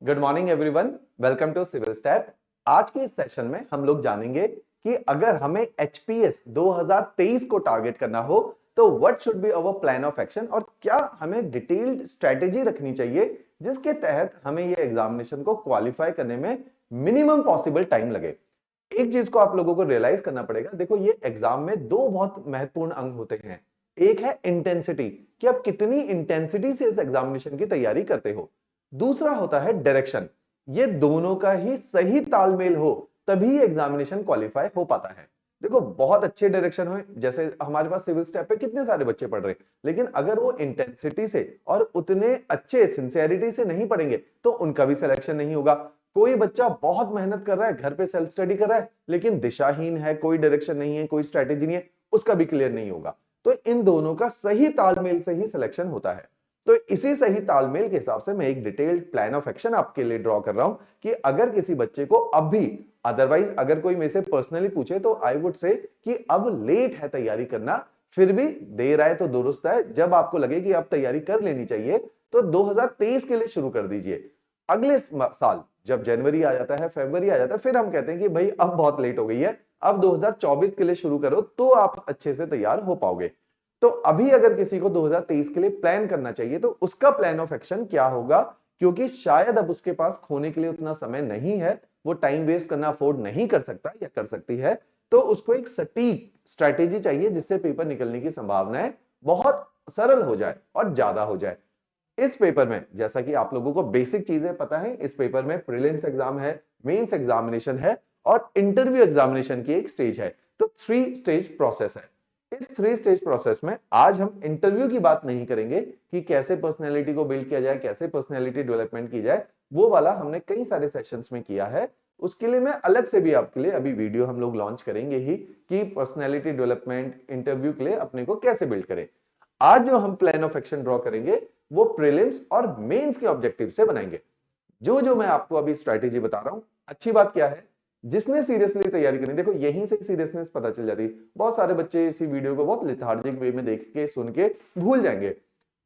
Good morning everyone, welcome to civil step. आज के इस सेशन में हम लोग जानेंगे कि अगर हमें एचपीएस 2023 को टारगेट करना हो तो what should be our plan of action और क्या हमें डिटेल्ड स्ट्रेटेजी रखनी चाहिए जिसके तहत हमें ये एग्जामिनेशन को क्वालिफाई करने में मिनिमम पॉसिबल टाइम लगे। एक चीज को आप लोगों को रियलाइज करना पड़ेगा। देखो, ये एग्जाम में दो बहुत महत्वपूर्ण अंग होते हैं। एक है इंटेंसिटी, कि आप कितनी इंटेंसिटी से इस एग्जामिनेशन की तैयारी करते हो। दूसरा होता है डायरेक्शन। ये दोनों का ही सही तालमेल हो तभी एग्जामिनेशन क्वालिफाई हो पाता है। देखो, बहुत अच्छे डायरेक्शन हो, जैसे हमारे पास सिविल स्टेप पे कितने सारे बच्चे पढ़ रहे हैं, लेकिन अगर वो इंटेंसिटी से और उतने अच्छे सिंसियरिटी से नहीं पढ़ेंगे तो उनका भी सिलेक्शन नहीं होगा। कोई बच्चा बहुत मेहनत कर रहा है, घर पे सेल्फ स्टडी कर रहा है, लेकिन दिशाहीन है, कोई डायरेक्शन नहीं है, कोई स्ट्रेटेजी नहीं है, उसका भी क्लियर नहीं होगा। तो इन दोनों का सही तालमेल से ही सिलेक्शन होता है। तो इसी सही तालमेल के हिसाब से मैं एक डिटेल्ड प्लान ऑफ एक्शन आपके लिए ड्रॉ कर रहा हूं कि अगर किसी बच्चे को अब भी, अदरवाइज अगर कोई मेरे से पर्सनली पूछे तो आई वुड से कि अब लेट है तैयारी करना, फिर भी देर आए तो दुरुस्त है। जब आपको लगे कि अब तैयारी कर लेनी चाहिए तो 2023 के लिए शुरू कर दीजिए। अगले साल जब जनवरी आ जाता है, फरवरी आ जाता है, फिर हम कहते हैं कि भाई अब बहुत लेट हो गई है, अब 2024 के लिए शुरू करो तो आप अच्छे से तैयार हो पाओगे। तो अभी अगर किसी को 2023 के लिए प्लान करना चाहिए तो उसका प्लान ऑफ एक्शन क्या होगा, क्योंकि शायद अब उसके पास खोने के लिए उतना समय नहीं है, वो टाइम वेस्ट करना अफोर्ड नहीं कर सकता या कर सकती है, तो उसको एक सटीक स्ट्रैटेजी चाहिए जिससे पेपर निकलने की संभावनाएं बहुत सरल हो जाए और ज्यादा हो जाए। इस पेपर में, जैसा कि आप लोगों को बेसिक चीजें पता है, इस पेपर में प्रीलिम्स एग्जाम है, मेंस एग्जामिनेशन है और इंटरव्यू एग्जामिनेशन की एक स्टेज है। तो 3 स्टेज प्रोसेस है। इस 3 स्टेज प्रोसेस में आज हम इंटरव्यू की बात नहीं करेंगे कि कैसे पर्सनैलिटी को बिल्ड किया जाए, कैसे पर्सनैलिटी डेवलपमेंट की जाए, वो वाला हमने कई सारे सेशंस में किया है। उसके लिए मैं अलग से भी आपके लिए अभी वीडियो हम लोग लॉन्च करेंगे ही कि पर्सनैलिटी डेवलपमेंट इंटरव्यू के लिए अपने को कैसे बिल्ड करें। आज जो हम प्लान ऑफ एक्शन ड्रॉ करेंगे वो प्रीलिम्स और मेंस के ऑब्जेक्टिव से बनाएंगे। जो जो मैं आपको अभी स्ट्रैटेजी बता रहा हूं, अच्छी बात क्या है, जिसने सीरियसली तैयारी करनी, देखो यहीं से सीरियसनेस पता चल जाती है। बहुत सारे बच्चे इसी वीडियो को बहुत लेथार्जिक वे में देख के सुन के भूल जाएंगे।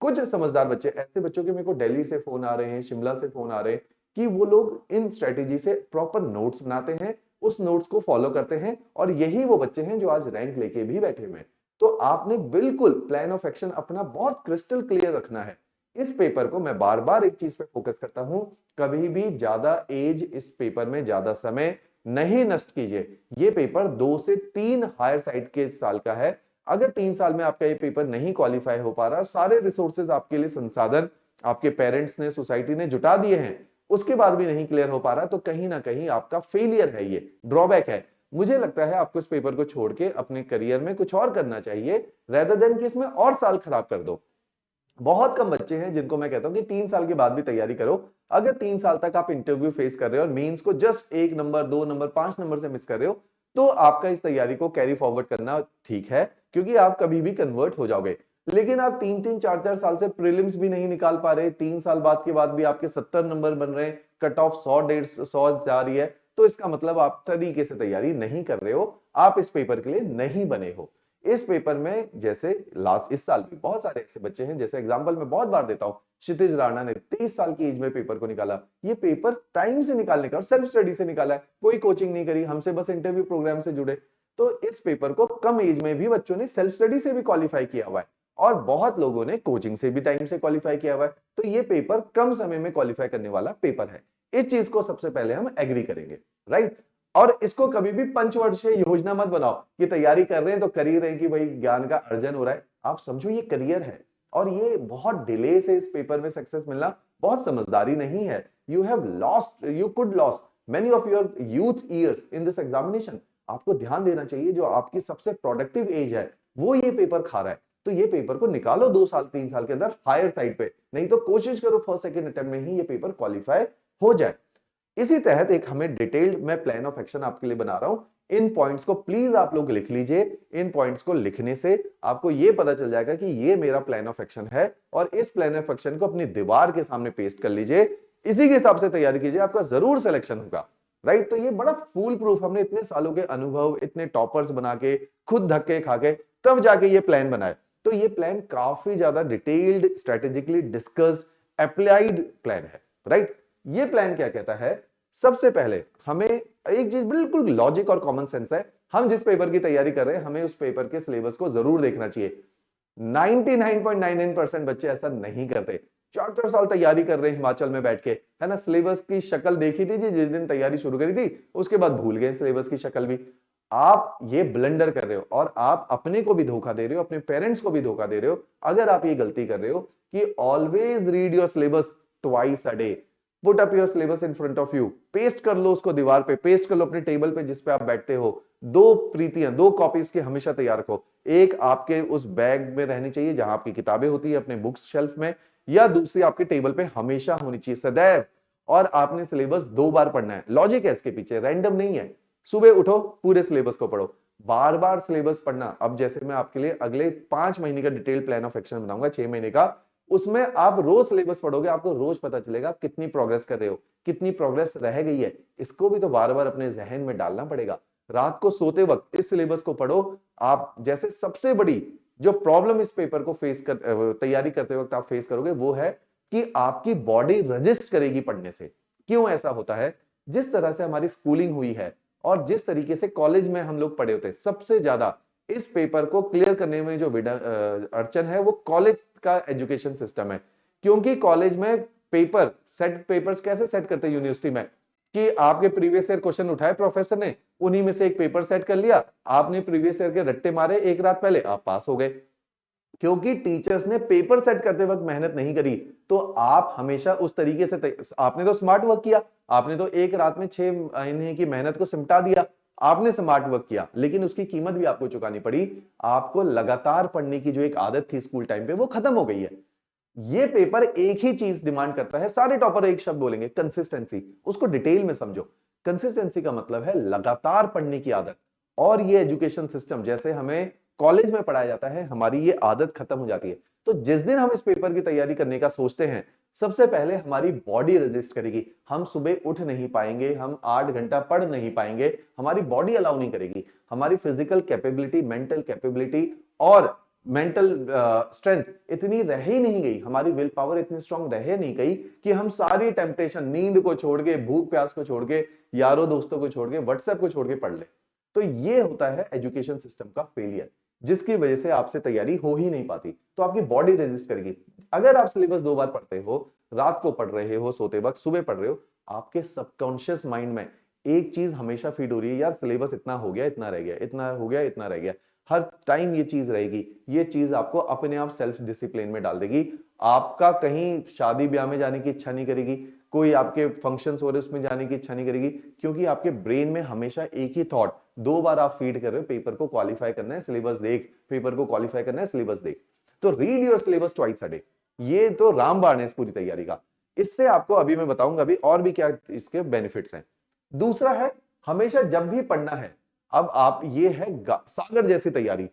कुछ समझदार बच्चे, ऐसे बच्चों के मेरे को दिल्ली से फोन आ रहे हैं, शिमला से फोन आ रहे हैं कि वो लोग इन स्ट्रेटेजी से प्रॉपर नोट्स बनाते हैं, उस नोट्स को फॉलो करते हैं, और यही वो बच्चे हैं जो आज रैंक लेके भी बैठे हुए हैं। तो आपने बिल्कुल प्लान ऑफ एक्शन अपना बहुत क्रिस्टल क्लियर रखना है। इस पेपर को मैं बार बार एक चीज पे फोकस करता हूं, कभी भी ज्यादा एज इस पेपर में, ज्यादा समय नहीं नष्ट कीजिए। ये पेपर 2 से 3 हायर साइड के साल का है। अगर 3 साल में आपका ये पेपर नहीं क्वालिफाई हो पा रहा, सारे रिसोर्सेज आपके लिए, संसाधन आपके पेरेंट्स ने, सोसाइटी ने जुटा दिए हैं, उसके बाद भी नहीं क्लियर हो पा रहा, तो कहीं ना कहीं आपका फेलियर है, ये ड्रॉबैक है। मुझे लगता है आपको इस पेपर को छोड़ के अपने करियर में कुछ और करना चाहिए, रेदर देन कि इसमें और साल खराब कर दो। बहुत कम बच्चे हैं जिनको मैं कहता हूं कि 3 साल के बाद भी तैयारी करो। अगर 3 साल तक आप इंटरव्यू फेस कर रहे हो और मेंस को जस्ट 1 नंबर, 2 नंबर, 5 नंबर से मिस कर रहे हो, तो आपका इस तैयारी को कैरी फॉरवर्ड करना ठीक है, क्योंकि आप कभी भी कन्वर्ट हो जाओगे। लेकिन आप 3-3, 4-4 साल से प्रीलिम्स भी नहीं निकाल पा रहे, 3 साल बाद के बाद भी आपके 70 नंबर बन रहे हैं, कट ऑफ 100, 150 जा रही है, तो इसका मतलब आप तरीके से तैयारी नहीं कर रहे हो, आप इस पेपर के लिए नहीं बने हो। इस पेपर में, जैसे लास्ट इस साल भी बहुत सारे ऐसे बच्चे हैं, जैसे एग्जांपल मैं बहुत बार देता हूं, क्षितिज राणा ने 23 साल की एज में पेपर को निकाला। ये पेपर टाइम से निकालने का और सेल्फ स्टडी से निकाला है, कोई कोचिंग नहीं करी, हमसे बस इंटरव्यू प्रोग्राम से जुड़े। तो इस पेपर को कम एज में भी बच्चों ने सेल्फ स्टडी से भी क्वालिफाई किया हुआ है, और बहुत लोगों ने कोचिंग से भी टाइम से क्वालिफाई किया हुआ है। तो ये पेपर कम समय में क्वालिफाई करने वाला पेपर है। इस चीज को सबसे पहले हम एग्री करेंगे, राइट। और इसको कभी भी पंचवर्षीय योजना मत बनाओ कि तैयारी कर रहे हैं तो कर ही रहे हैं कि भाई ज्ञान का अर्जन हो रहा है। आप समझो ये करियर है, और ये बहुत डिले से इस पेपर में सक्सेस मिलना बहुत समझदारी नहीं है। You have lost, you could lost many of your youth years in this examination. आपको ध्यान देना चाहिए, जो आपकी सबसे प्रोडक्टिव एज है वो ये पेपर खा रहा है। तो ये पेपर को निकालो 2 साल, 3 साल के अंदर हायर साइड पे, नहीं तो कोशिश करो फर्स्ट सेकंड अटेम्प्ट में ही ये पेपर क्वालिफाई हो जाए। इसी तहत एक हमें डिटेल्ड मैं प्लान ऑफ एक्शन आपके लिए बना रहा हूं। इन पॉइंट्स को प्लीज आप लोग लिख लीजिए। इन पॉइंट्स को लिखने से आपको यह पता चल जाएगा कि ये मेरा प्लान ऑफ एक्शन है, और इस प्लान ऑफ एक्शन को अपनी दीवार के सामने पेस्ट कर लीजिए। इसी के हिसाब से तैयारी कीजिए, आपका जरूर सिलेक्शन होगा, राइट। तो ये बड़ा फूल प्रूफ, हमने इतने सालों के अनुभव, इतने टॉपर्स बना के, खुद धक्के खा के तब जाके ये प्लान बनाए। तो ये प्लान काफी ज्यादा detailed, strategically discussed, applied plan है, राइट। ये प्लान क्या कहता है, सबसे पहले हमें एक चीज बिल्कुल लॉजिक और कॉमन सेंस है, हम जिस पेपर की तैयारी कर रहे हैं हमें उस पेपर के सिलेबस को जरूर देखना चाहिए। 99.99% बच्चे ऐसा नहीं करते। 4 साल तैयारी कर रहे हैं हिमाचल में बैठ के, है ना, सिलेबस की शक्ल देखी थी जी जिस दिन तैयारी शुरू करी थी, उसके बाद भूल गए सिलेबस की शक्ल भी। आप ये ब्लंडर कर रहे हो और आप अपने को भी धोखा दे रहे हो, अपने पेरेंट्स को भी धोखा दे रहे हो अगर आप ये गलती कर रहे हो कि always read your syllabus twice a day. Put up your syllabus in front of you, paste कर लो उसको दीवार पे, पेस्ट कर लो अपने टेबल पे जिस पे आप बैठते हो। दो प्रीतियां, दो कॉपीज की हमेशा तैयार रखो, एक आपके उस बैग में रहनी चाहिए जहां आपकी किताबें होती है अपने बुक्स शेल्फ में, या दूसरी आपके टेबल पे हमेशा होनी चाहिए सदैव। और आपने सिलेबस 2 बार पढ़ना है, लॉजिक है इसके पीछे, रैंडम नहीं है। सुबह उठो पूरे सिलेबस को पढ़ो, बार बार सिलेबस पढ़ना। अब जैसे मैं आपके लिए अगले 5 महीने का डिटेल प्लान ऑफ एक्शन बनाऊंगा, 6 महीने का, उसमें आप रोज सिलेबस पढ़ोगे, आपको रोज पता चलेगा आप कितनी प्रोग्रेस कर रहे हो, कितनी प्रोग्रेस रह गई है। इसको भी तो बार बार अपने जहन में डालना पड़ेगा। रात को सोते वक्त इस सिलेबस को पढ़ो। आप जैसे सबसे बड़ी जो प्रॉब्लम इस पेपर को फेस कर तैयारी करते वक्त आप फेस करोगे वो है कि आपकी बॉडी रजिस्ट करेगी पढ़ने से। क्यों ऐसा होता है, जिस तरह से हमारी स्कूलिंग हुई है और जिस तरीके से कॉलेज में हम लोग पढ़े होते हैं, सबसे ज्यादा इस पेपर को क्लियर करने में जो अड़चन है वो कॉलेज का एजुकेशन सिस्टम है। क्योंकि कॉलेज में पेपर्स कैसे सेट करते हैं यूनिवर्सिटी में, कि आपके प्रीवियस ईयर क्वेश्चन उठाए प्रोफेसर ने, उन्हीं में से एक पेपर सेट कर लिया, आपने प्रीवियस ईयर के रट्टे मारे एक रात पहले, आप पास हो गए। क्योंकि टीचर्स ने पेपर सेट करते वक्त मेहनत नहीं करी। तो आप हमेशा उस तरीके से, आपने तो स्मार्ट वर्क किया, आपने तो एक रात में 6 महीने की मेहनत को सिमटा दिया, आपने स्मार्ट वर्क किया, लेकिन उसकी कीमत भी आपको चुकानी पड़ी। आपको लगातार पढ़ने की जो एक आदत थी स्कूल टाइम पे वो खत्म हो गई है। ये पेपर एक ही चीज डिमांड करता है, सारे टॉपर एक शब्द बोलेंगे, कंसिस्टेंसी। उसको डिटेल में समझो। कंसिस्टेंसी का मतलब है लगातार पढ़ने की आदत। और ये एजुकेशन सिस्टम जैसे हमें कॉलेज में पढ़ाया जाता है, हमारी ये आदत खत्म हो जाती है। तो जिस दिन हम इस पेपर की तैयारी करने का सोचते हैं, सबसे पहले हमारी बॉडी रजिस्ट करेगी। हम सुबह उठ नहीं पाएंगे, हम 8 घंटा पढ़ नहीं पाएंगे, हमारी बॉडी अलाउ नहीं करेगी। हमारी फिजिकल कैपेबिलिटी, मेंटल कैपेबिलिटी और मेंटल स्ट्रेंथ इतनी रह ही नहीं गई, हमारी विल पावर इतनी स्ट्रांग रह नहीं गई कि हम सारी टेम्पटेशन, नींद को छोड़ के, भूख प्यास को छोड़ के, यारों दोस्तों को छोड़ के, व्हाट्सएप को छोड़ के पढ़ ले। तो ये होता है एजुकेशन सिस्टम का फेलियर, जिसकी वजह से आपसे तैयारी हो ही नहीं पाती। तो आपकी बॉडी रेजिस्ट करेगी। अगर आप सिलेबस 2 बार पढ़ते हो, रात को पढ़ रहे हो सोते वक्त, सुबह पढ़ रहे हो, आपके सबकॉन्शियस माइंड में एक चीज हमेशा फीड हो रही है, यार सिलेबस इतना हो गया, इतना रह गया, इतना हो गया, इतना रह गया। हर टाइम ये चीज रहेगी। ये चीज आपको अपने आप सेल्फ डिसिप्लिन में डाल देगी। आपका कहीं शादी ब्याह में जाने की इच्छा नहीं करेगी, कोई आपके फंक्शंस हो रहे उसमें जाने की इच्छा नहीं करेगी, क्योंकि आपके ब्रेन में हमेशा एक ही थॉट, 2 बार आप फीड कर रहे हो, पेपर को क्वालिफाई करना है, सिलेबस देख, पेपर को क्वालिफाई करना है, सिलेबस देख। तो read your syllabus twice a day. ये तो रामबाण है इस पूरी तैयारी का। इससे आपको अभी मैं बताऊंगा अभी और भी क्या इसके बेनिफिट्स हैं। दूसरा है, हमेशा जब भी पढ़ना है, अब आप ये है सागर जैसी तैयारी,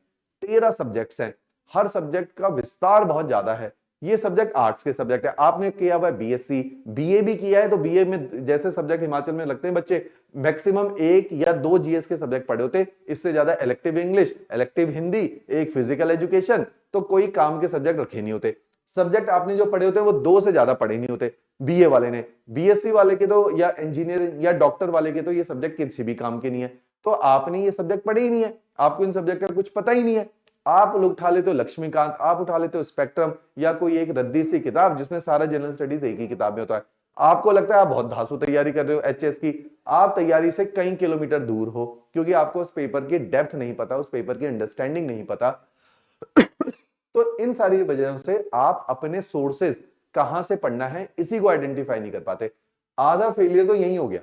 13 सब्जेक्ट्स हैं, हर सब्जेक्ट का विस्तार बहुत ज्यादा है। ये सब्जेक्ट आर्ट्स के सब्जेक्ट है, आपने किया हुआ है बीएससी, बीए भी किया है, तो बीए में जैसे सब्जेक्ट हिमाचल में लगते हैं बच्चे, मैक्सिमम 1 या 2 जीएस के सब्जेक्ट पढ़े होते, इससे ज्यादा इलेक्टिव इंग्लिश, इलेक्टिव हिंदी, एक फिजिकल एजुकेशन, तो कोई काम के सब्जेक्ट रखे नहीं होते। सब्जेक्ट आपने जो पढ़े होते हैं वो 2 से ज्यादा पढ़े नहीं होते बीए वाले ने। बीएससी वाले के तो, या इंजीनियर या डॉक्टर वाले के तो ये सब्जेक्ट किसी भी काम के नहीं है। तो आपने ये सब्जेक्ट पढ़े ही नहीं है, आपको इन सब्जेक्ट का कुछ पता ही नहीं है। आप लोग उठा लेते हो लक्ष्मीकांत, आप उठा लेते हो स्पेक्ट्रम, या कोई एक रद्दी सी किताब जिसमें सारा जनरल स्टडीज एक ही किताब में होता है। आपको लगता है आप बहुत धांसू तैयारी कर रहे हो एचएस की, आप तैयारी से कई किलोमीटर दूर हो, क्योंकि आपको उस पेपर की डेप्थ नहीं पता, उस पेपर की अंडरस्टैंडिंग नहीं पता। तो इन सारी वजहों से आप अपने सोर्सेज कहां से पढ़ना है इसी को आइडेंटिफाई नहीं कर पाते। आधा फेलियर तो यही हो गया।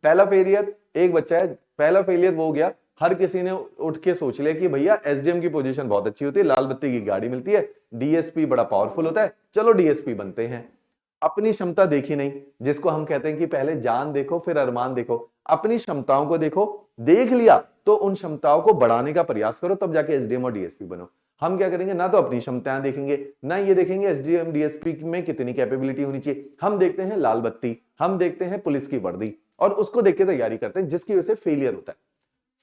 पहला फेलियर एक बच्चा है, पहला फेलियर वो हो गया, हर किसी ने उठ के सोच लिया कि भैया एसडीएम की पोजीशन बहुत अच्छी होती है, लाल बत्ती की गाड़ी मिलती है, डीएसपी बड़ा पावरफुल होता है, चलो डीएसपी बनते हैं। अपनी क्षमता देखी नहीं, जिसको हम कहते हैं कि पहले जान देखो फिर अरमान देखो। अपनी क्षमताओं को देखो, देख लिया तो उन क्षमताओं को बढ़ाने का प्रयास करो, तब जाके एसडीएम और डीएसपी बनो। हम क्या करेंगे, ना तो अपनी क्षमताएं देखेंगे, ना ये देखेंगे एसडीएम डीएसपी में कितनी कैपेबिलिटी होनी चाहिए। हम देखते हैं लाल बत्ती, हम देखते हैं पुलिस की वर्दी, और उसको देख के तैयारी करते हैं, जिसकी वजह से फेलियर होता है।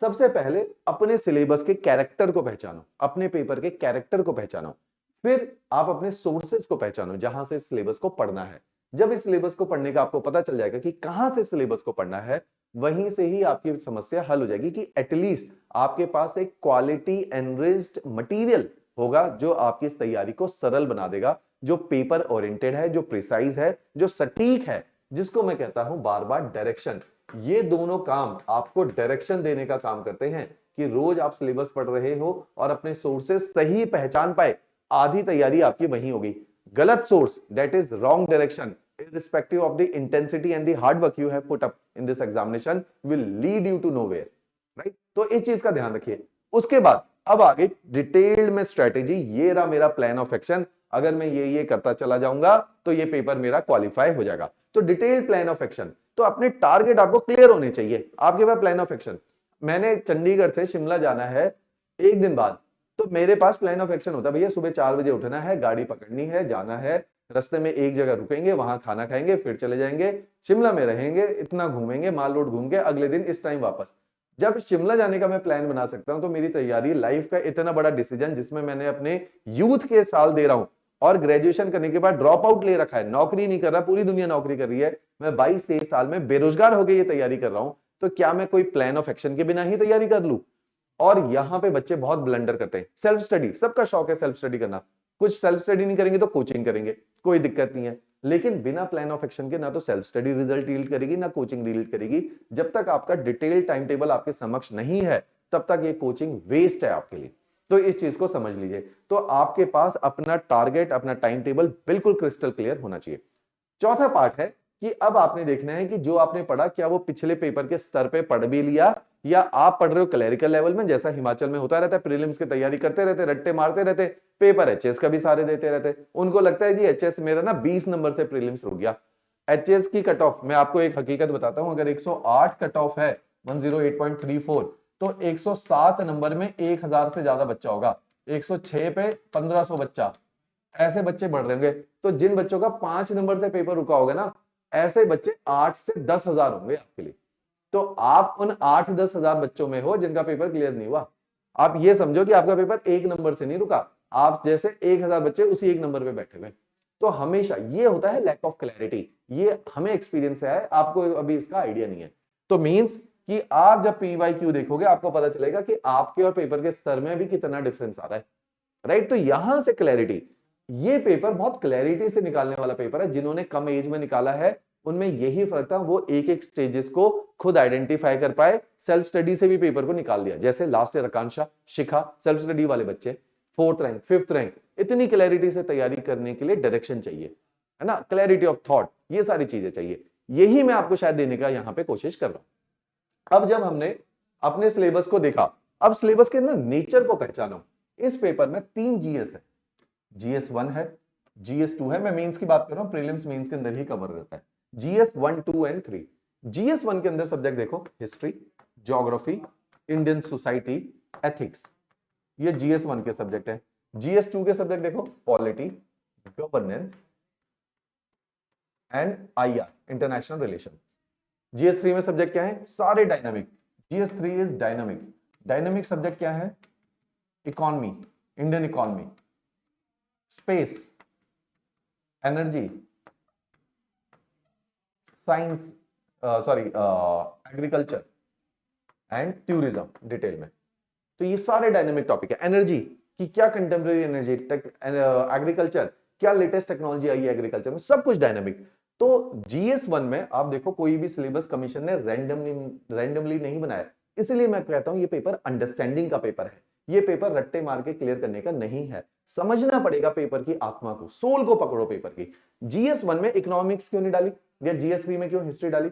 सबसे पहले अपने सिलेबस के कैरेक्टर को पहचानो, अपने पेपर के कैरेक्टर को पहचानो, फिर आप अपने सोर्सेज को पहचानो जहां से सिलेबस को पढ़ना है। जब इस सिलेबस को पढ़ने का आपको पता चल जाएगा कि कहां से सिलेबस को पढ़ना है, वहीं से ही आपकी समस्या हल हो जाएगी कि एटलीस्ट आपके पास एक क्वालिटी एनरिच्ड मटेरियल होगा जो आपकी इस तैयारी को सरल बना देगा, जो पेपर ओरिएंटेड है, जो प्रिसाइज है, जो सटीक है, जिसको मैं कहता हूं बार बार डायरेक्शन। ये दोनों काम आपको डायरेक्शन देने का काम करते हैं कि रोज आप सिलेबस पढ़ रहे हो और अपने सोर्सेस सही पहचान पाए। आधी तैयारी आपकी वहीं होगी। गलत source, that is wrong direction, irrespective of the intensity and the hard work you have put up in this examination, will lead you to nowhere, right? तो इस चीज का ध्यान रखिए। उसके बाद अब आगे डिटेल्ड में स्ट्रेटेजी, ये रहा मेरा प्लान ऑफ एक्शन। अगर मैं ये करता चला जाऊंगा तो ये पेपर मेरा क्वालिफाई हो जाएगा। तो डिटेल्ड प्लान ऑफ एक्शन, तो अपने टारगेट आपको क्लियर होने चाहिए। आपके पास प्लान ऑफ एक्शन, मैंने चंडीगढ़ से शिमला जाना है एक दिन बाद, तो मेरे पास प्लान ऑफ एक्शन होता है, भैया सुबह 4 बजे उठना है, गाड़ी पकड़नी है, जाना है, रास्ते में एक जगह रुकेंगे, वहां खाना खाएंगे, फिर चले जाएंगे, शिमला में रहेंगे, इतना घूमेंगे, माल रोड घूम के अगले दिन इस टाइम वापस। जब शिमला जाने का मैं प्लान बना सकता हूं, तो मेरी तैयारी लाइफ का इतना बड़ा डिसीजन, जिसमें मैंने अपने यूथ के साल दे रहा हूं और ग्रेजुएशन करने के बाद ड्रॉप आउट ले रखा है, नौकरी नहीं कर रहा, पूरी दुनिया नौकरी कर रही है, मैं 22-23 साल में बेरोजगार होकर ये तैयारी कर रहा हूं, तो क्या मैं कोई प्लान ऑफ एक्शन के बिना ही तैयारी कर लूं? और यहां पे बच्चे बहुत ब्लंडर करते हैं। सेल्फ स्टडी, सबका शौक है सेल्फ स्टडी करना, कुछ सेल्फ स्टडी नहीं करेंगे तो कोचिंग करेंगे, कोई दिक्कत नहीं है, लेकिन बिना प्लान ऑफ एक्शन के ना तो सेल्फ स्टडी रिजल्ट यील्ड करेगी, ना कोचिंग यील्ड करेगी। जब तक आपका डिटेल टाइम टेबल आपके समक्ष नहीं है, तब तक ये कोचिंग वेस्ट है आपके लिए। तो इस चीज को समझ लीजिए। तो आपके पास अपना टारगेट, अपना टाइम टेबल बिल्कुल क्रिस्टल क्लियर होना चाहिए। चौथा पार्ट है कि अब आपने देखना है कि जो आपने पढ़ा, क्या वो पिछले पेपर के स्तर पे पढ़ भी लिया, या आप पढ़ रहे हो क्लरिकल लेवल में, जैसा हिमाचल में होता रहता है, प्रीलिम्स की तैयारी करते रहते, रट्टे मारते रहते, पेपर एचएस का भी सारे देते रहते। उनको लगता है कि एचएस मेरा ना 20 नंबर से प्रीलिम्स रुक गया। एचएस की कट ऑफ, मैं आपको एक हकीकत बताता हूं, अगर 108 कट ऑफ है, 108.34, तो 107 नंबर में 1000 से ज्यादा बच्चा होगा, 106 पे 1500 बच्चा, ऐसे बच्चे बढ़ रहे होंगे। तो जिन बच्चों का 5 नंबर से पेपर रुका होगा ना, ऐसे बच्चे 8 से 10,000 होंगे आपके लिए। तो आप उन 8-10 हजार बच्चों में हो जिनका पेपर क्लियर नहीं हुआ। आप ये समझो कि आपका पेपर 1 नंबर से नहीं रुका, आप जैसे 1000 बच्चे उसी 1 नंबर पे बैठे हुए। तो हमेशा ये होता है लैक ऑफ क्लैरिटी, ये हमें एक्सपीरियंस से है, आपको अभी इसका आइडिया नहीं है। तो मींस कि आप जब PYQ देखोगे, आपको पता चलेगा कि आपके और पेपर के स्तर में भी कितना डिफरेंस आ रहा है, राइट? तो यहां से क्लैरिटी, ये पेपर बहुत क्लैरिटी से निकालने वाला पेपर है। जिन्होंने कम एज में निकाला है, उनमें यही फर्क था, वो एक एक स्टेजेस को खुद आइडेंटिफाई कर पाए, सेल्फ स्टडी से भी पेपर को निकाल दिया। जैसे लास्ट ईयर आकांक्षा, शिखा, सेल्फ स्टडी वाले बच्चे, 4th रैंक, 5th रैंक। इतनी क्लैरिटी से तैयारी करने के लिए डायरेक्शन चाहिए, है ना, क्लैरिटी ऑफ थॉट, ये सारी चीजें चाहिए। यही मैं आपको शायद देने का यहां पे कोशिश कर रहा हूं। अब जब हमने अपने सिलेबस को देखा, अब सिलेबस के ना नेचर को पहचानो। इस पेपर में 3 जीएस है, GS1 है, GS2 है, मैं मेंस की बात कर रहा हूं, प्रीलिम्स मेंस के अंदर ही कवर रहता है। GS1, 2 and 3। GS1 के अंदर सब्जेक्ट देखो, history, geography, Indian society, ethics, ये GS1 के सब्जेक्ट है। GS2 के सब्जेक्ट देखो, polity, governance and IR, international relation. GS3 में सब्जेक्ट क्या है? सारे dynamic. GS3 is dynamic. Dynamic subject क्या है? Economy, Indian economy, space, energy, science, agriculture and tourism detail में। तो ये सारे डायनेमिक टॉपिक है। एनर्जी की क्या कंटेम्प्रेरी एनर्जी, एग्रीकल्चर क्या लेटेस्ट टेक्नोलॉजी आई है एग्रीकल्चर में, सब कुछ डायनेमिक। तो GS1 में आप देखो, कोई भी सिलेबस कमीशन ने रैंडमली नहीं बनाया। इसलिए मैं कहता हूं ये पेपर अंडरस्टैंडिंग का पेपर है। ये पेपर रट्टे मार के क्लियर करने का नहीं है। समझना पड़ेगा पेपर की आत्मा को, सोल को पकड़ो पेपर की। GS1 में इकोनॉमिक्स क्यों नहीं डाली, या GS3 में क्यों हिस्ट्री डाली?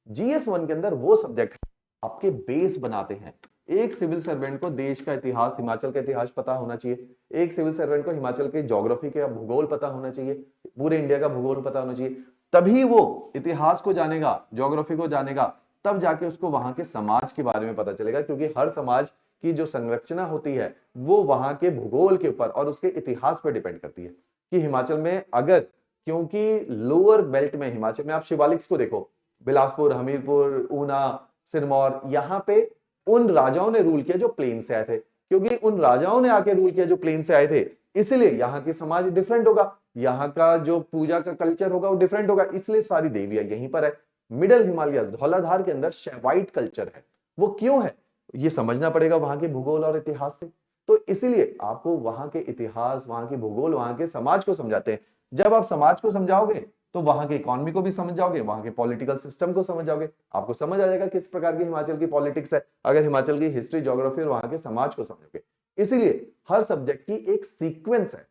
GS1 के अंदर वो सब्जेक्ट आपके बेस बनाते हैं। एक सिविल सर्वेंट को देश का इतिहास, हिमाचल का इतिहास पता होना चाहिए। एक सिविल सर्वेंट को हिमाचल के ज्योग्राफी के भूगोल पता होना चाहिए, पूरे इंडिया का भूगोल पता होना चाहिए। तभी वो इतिहास को जानेगा, ज्योग्राफी को जानेगा, तब जाके उसको वहां के समाज के बारे में पता चलेगा। क्योंकि हर समाज की जो संरचना होती है वो वहां के भूगोल के ऊपर और उसके इतिहास पर डिपेंड करती है। कि हिमाचल में अगर, क्योंकि लोअर बेल्ट में, हिमाचल में आप शिवालिक्स को देखो, बिलासपुर, हमीरपुर, ऊना, सिरमौर, यहाँ पे उन राजाओं ने रूल किया जो प्लेन से आए थे। क्योंकि उन राजाओं ने आके रूल किया जो प्लेन से आए थे, इसलिए यहाँ की समाज डिफरेंट होगा, यहाँ का जो पूजा का कल्चर होगा वो डिफरेंट होगा, इसलिए सारी देवियां यहीं पर है। मिडल हिमालय धौलाधार के अंदर शैवाइट कल्चर है, वो क्यों है ये समझना पड़ेगा वहां के भूगोल और इतिहास से। तो इसीलिए आपको वहां के इतिहास, वहां के भूगोल, वहां के समाज को समझाते हैं। जब आप समाज को समझाओगे तो वहां के इकोनॉमी को भी समझ जाओगे, वहां के पॉलिटिकल सिस्टम को समझ जाओगे, आपको समझ आ जाएगा किस प्रकार की हिमाचल की पॉलिटिक्स है, अगर हिमाचल की हिस्ट्री, ज्योग्राफी और वहां के समाज को समझोगे। इसीलिए हर सब्जेक्ट की एक सीक्वेंस है,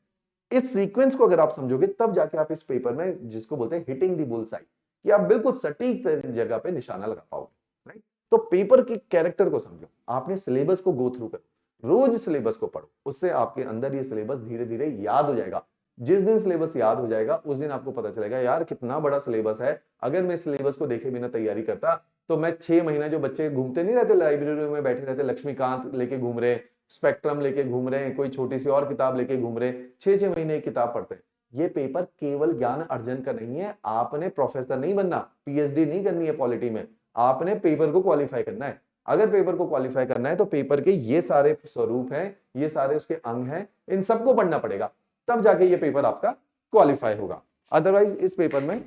इस सीक्वेंस को अगर आप समझोगे तब जाके आप इस पेपर में, जिसको बोलते हैं हिटिंग दी बुल्सआई, कि आप बिल्कुल सटीक जगह पे निशाना लगा पाओगे, राइट। तो पेपर के कैरेक्टर को समझो, आपने सिलेबस को गो थ्रू करो, रोज सिलेबस को पढ़ो, उससे आपके अंदर ये सिलेबस धीरे धीरे याद हो जाएगा। जिस दिन सिलेबस याद हो जाएगा उस दिन आपको पता चलेगा यार कितना बड़ा सिलेबस है, अगर मैं सिलेबस को देखे बिना तैयारी करता तो मैं 6 महीने, जो बच्चे घूमते नहीं रहते लाइब्रेरी में बैठे रहते, लक्ष्मीकांत लेके घूम रहे, स्पेक्ट्रम लेके घूम रहे हैं, कोई छोटी सी और किताब लेके घूम रहे हैं, 6-6 महीने एक किताब पढ़ते हैं। ये पेपर केवल ज्ञान अर्जन का नहीं है, आपने प्रोफेसर नहीं बनना, पीएचडी नहीं करनी है पॉलिटी में, आपने पेपर को क्वालिफाई करना है। अगर पेपर को क्वालिफाई करना है तो पेपर के ये सारे स्वरूप हैं, ये सारे उसके अंग हैं, इन सबको पढ़ना पड़ेगा, तब जाके ये पेपर आपका क्वालिफाई होगा। अदरवाइज इस पेपर में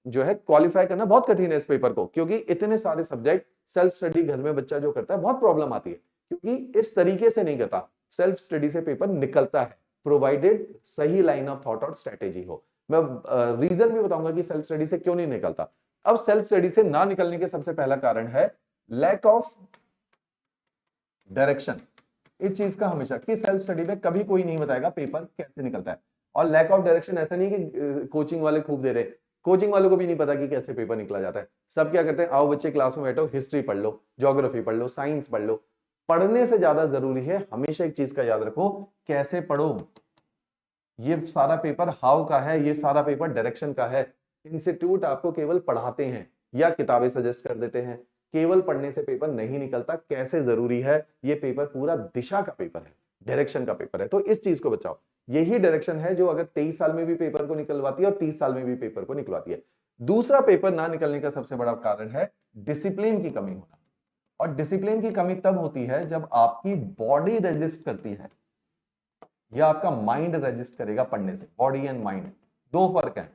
जो है क्वालिफाई करना बहुत कठिन है इस पेपर को, क्योंकि इतने सारे सब्जेक्ट, सेल्फ स्टडी घर में बच्चा जो करता है बहुत प्रॉब्लम आती है, क्योंकि इस तरीके से नहीं करता। सेल्फ स्टडी से पेपर निकलता है, प्रोवाइडेड सही लाइन ऑफ थॉट और स्ट्रेटेजी हो। मैं रीजन भी बताऊंगा कि सेल्फ स्टडी से क्यों नहीं निकलता। अब सेल्फ स्टडी से ना निकलने के सबसे पहला कारण है लैक ऑफ डायरेक्शन। इस चीज का हमेशा कि सेल्फ स्टडी में कभी कोई नहीं बताएगा पेपर कैसे निकलता है, और लैक ऑफ डायरेक्शन ऐसा नहीं कि कोचिंग वाले खूब दे रहे, कोचिंग वालों को भी नहीं पता कि कैसे पेपर निकला जाता है। सब क्या करते हैं, आओ बच्चे क्लास में बैठो, हिस्ट्री पढ़ लो, ज्योग्राफी पढ़ लो, साइंस पढ़ लो। पढ़ने से ज्यादा जरूरी है, हमेशा एक चीज का याद रखो, कैसे पढ़ो। ये सारा पेपर हाउ का है, ये सारा पेपर डायरेक्शन का है। इंस्टीट्यूट आपको केवल पढ़ाते हैं या किताबें सजेस्ट कर देते हैं, केवल पढ़ने से पेपर नहीं निकलता। कैसे जरूरी है, ये पेपर पूरा दिशा का पेपर है, डायरेक्शन का पेपर है। तो इस चीज को बचाओ, यही डायरेक्शन है जो अगर 23 साल में भी पेपर को निकलवाती है और 30 साल में भी पेपर को निकलवाती है। दूसरा पेपर ना निकलने का सबसे बड़ा कारण है डिसिप्लिन की कमी होना। और डिसिप्लिन की कमी तब होती है जब आपकी बॉडी रजिस्ट करती है या आपका माइंड रजिस्ट करेगा पढ़ने से। बॉडी एंड माइंड दो फर्क है।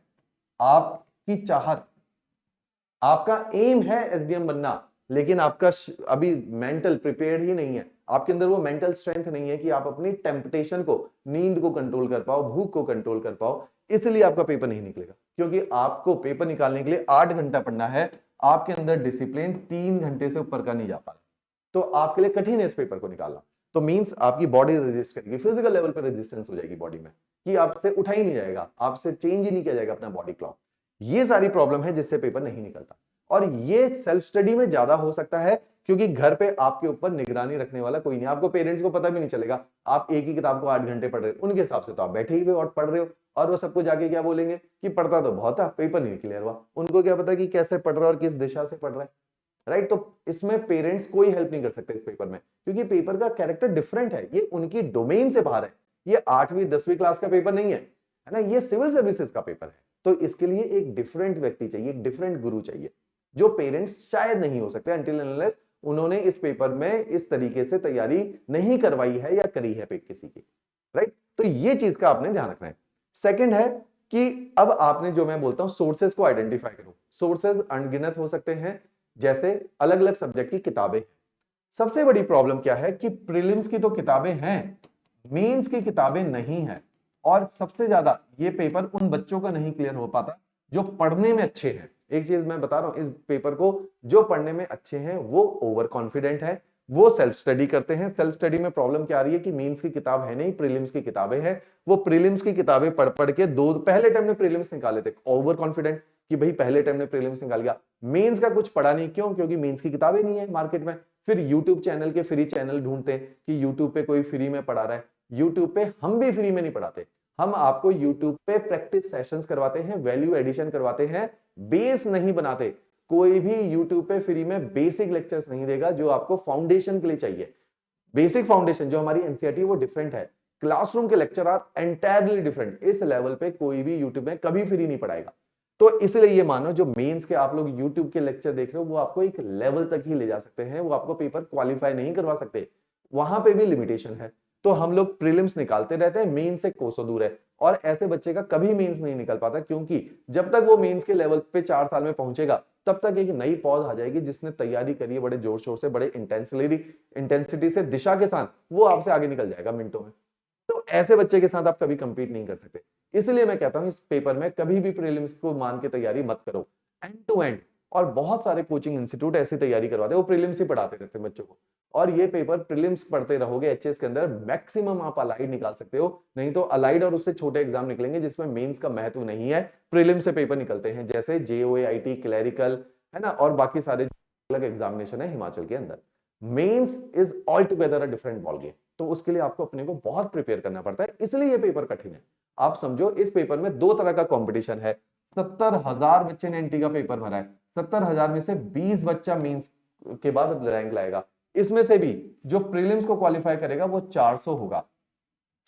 आपकी चाहत, आपका एम है एसडीएम बनना, लेकिन आपका अभी मेंटल प्रिपेयर्ड ही नहीं है, आपके अंदर वो मेंटल स्ट्रेंथ नहीं है कि आप अपनी टेम्पटेशन को, नींद को कंट्रोल कर पाओ, भूख को कंट्रोल कर पाओ। इसलिए आपका पेपर नहीं निकलेगा, क्योंकि आपको पेपर निकालने के लिए 8 घंटा पढ़ना है, आपके अंदर डिसिप्लिन 3 घंटे से ऊपर का नहीं जा पा रहा, तो आपके लिए कठिन है इस पेपर को निकालना। तो मींस आपकी बॉडी रेजिस्ट करेगी, फिजिकल लेवल पर रेजिस्टेंस हो जाएगी बॉडी में, कि आपसे उठा ही नहीं जाएगा, आपसे चेंज ही नहीं किया जाएगा अपना बॉडी क्लॉक। ये सारी प्रॉब्लम है जिससे पेपर नहीं निकलता। और ये सेल्फ स्टडी में ज्यादा हो सकता है, क्योंकि घर पे आपके ऊपर निगरानी रखने वाला कोई नहीं, आपको पेरेंट्स को पता भी नहीं चलेगा आप एक ही किताब को 8 घंटे पढ़ रहे हो, उनके हिसाब से तो आप बैठे ही हुए और पढ़ रहे हो, और वो सबको जाके क्या बोलेंगे कि पढ़ता तो बहुत है, पेपर नहीं क्लियर हुआ। उनको क्या पता कि कैसे पढ़ रहा है और किस दिशा से पढ़ रहा है, राइट। तो इसमें पेरेंट्स कोई हेल्प नहीं कर सकते इस पेपर में, क्योंकि पेपर का कैरेक्टर डिफरेंट है, ये उनकी डोमेन से बाहर है, ये 8वीं 10वीं क्लास का पेपर नहीं है, है ना, ये सिविल सर्विसेज का पेपर है। तो इसके लिए एक डिफरेंट व्यक्ति चाहिए, एक डिफरेंट गुरु चाहिए, जो पेरेंट्स शायद नहीं हो सकते अनटिल अनलेस उन्होंने इस पेपर में इस तरीके से तैयारी नहीं करवाई है या करी है किसी की, राइट। तो ये चीज का आपने ध्यान रखना है। सेकंड है कि अब आपने, जो मैं बोलता हूं, सोर्सेज को आइडेंटिफाई करो। सोर्सेज अनगिनत हो सकते हैं, जैसे अलग अलग सब्जेक्ट की किताबें। सबसे बड़ी प्रॉब्लम क्या है कि प्रीलिम्स की तो किताबें हैं, मेंस की किताबें नहीं है, और सबसे ज्यादा ये पेपर उन बच्चों का नहीं क्लियर हो पाता जो पढ़ने में अच्छे हैं। एक चीज मैं बता रहा हूं, इस पेपर को जो पढ़ने में अच्छे हैं वो ओवर कॉन्फिडेंट है, वो सेल्फ स्टडी करते हैं। सेल्फ स्टडी में प्रॉब्लम क्या आ रही है कि मेंस की किताब है नहीं, प्रीलिम्स की किताबें हैं, वो प्रीलिम्स की किताबें पढ़ पढ़ के पहले टाइम में प्रीलिम्स निकाले थे, ओवर कॉन्फिडेंट कि भाई पहले टाइम में प्रीलिम्स निकाल गया, मेंस का कुछ पढ़ा नहीं। क्यों? क्योंकि मेंस की किताबें नहीं है मार्केट में। फिर यूट्यूब चैनल के फ्री चैनल ढूंढते हैं कि यूट्यूब पे कोई फ्री में पढ़ा रहा है। यूट्यूब पे हम भी फ्री में नहीं पढ़ाते, हम आपको यूट्यूब पे प्रैक्टिस सेशंस करवाते हैं, वैल्यू एडिशन करवाते हैं, बेस नहीं बनाते। कोई भी यूट्यूब पे फ्री में बेसिक लेक्चर्स नहीं देगा जो आपको फाउंडेशन के लिए चाहिए। बेसिक फाउंडेशन जो हमारी एनसीईआरटी वो डिफरेंट है, क्लासरूम के लेक्चर आर एंटायरली डिफरेंट। इस लेवल पे कोई भी यूट्यूब में कभी फ्री नहीं पढ़ाएगा। तो इसलिए ये मानो जो मेंस के आप लोग यूट्यूब के लेक्चर देख रहे हो वो आपको एक लेवल तक ही ले जा सकते हैं, वो आपको पेपर क्वालिफाई नहीं करवा सकते, वहां पे भी लिमिटेशन है। तो हम लोग प्रीलिम्स निकालते रहते हैं, मेंस से कोसों दूर है। और ऐसे बच्चे का कभी मेंस नहीं निकल पाता, क्योंकि जब तक वो मेंस के लेवल पे 4 साल में पहुंचेगा तब तक एक नई पौध आ जाएगी जिसने तैयारी करी है बड़े जोर शोर से, बड़े इंटेंसिटी से, दिशा के साथ, वो आपसे आगे निकल जाएगा मिनटों में। तो ऐसे बच्चे के साथ आप कभी कंपीट नहीं कर सकते। इसलिए मैं कहता हूं इस पेपर में कभी भी प्रीलिम्स को मान के तैयारी मत करो, एंड टू एंड। और बहुत सारे कोचिंग इंस्टीट्यूट ऐसी तैयारी करवाते हैं, वो प्रीलिम्स ही पढ़ाते रहते हैं बच्चों को। और ये पेपर प्रीलिम्स पढ़ते रहोगे एचएस के अंदर, मैक्सिमम आप अलाइड निकाल सकते हो, नहीं तो अलाइड और उससे छोटे एग्जाम निकलेंगे जिसमें मेंस का महत्व नहीं है, प्रीलिम्स से पेपर निकलते हैं, जैसे जेओएआईटी, क्लैरिकल, है ना, और बाकी सारे अलग एग्जामिनेशन है हिमाचल के अंदर। Mains is all together a different ball game, तो उसके लिए आपको अपने को बहुत प्रिपेयर करना पड़ता है, इसलिए ये पेपर कठिन है। आप समझो इस पेपर में 2 तरह का कंपटीशन है। 70,000 बच्चे ने एनटी का पेपर भरा है, 70,000 में से 20 बच्चा मेंस के बाद रैंक लाएगा। इसमें से भी जो प्रीलिम्स को क्वालिफाई करेगा वो 400 होगा।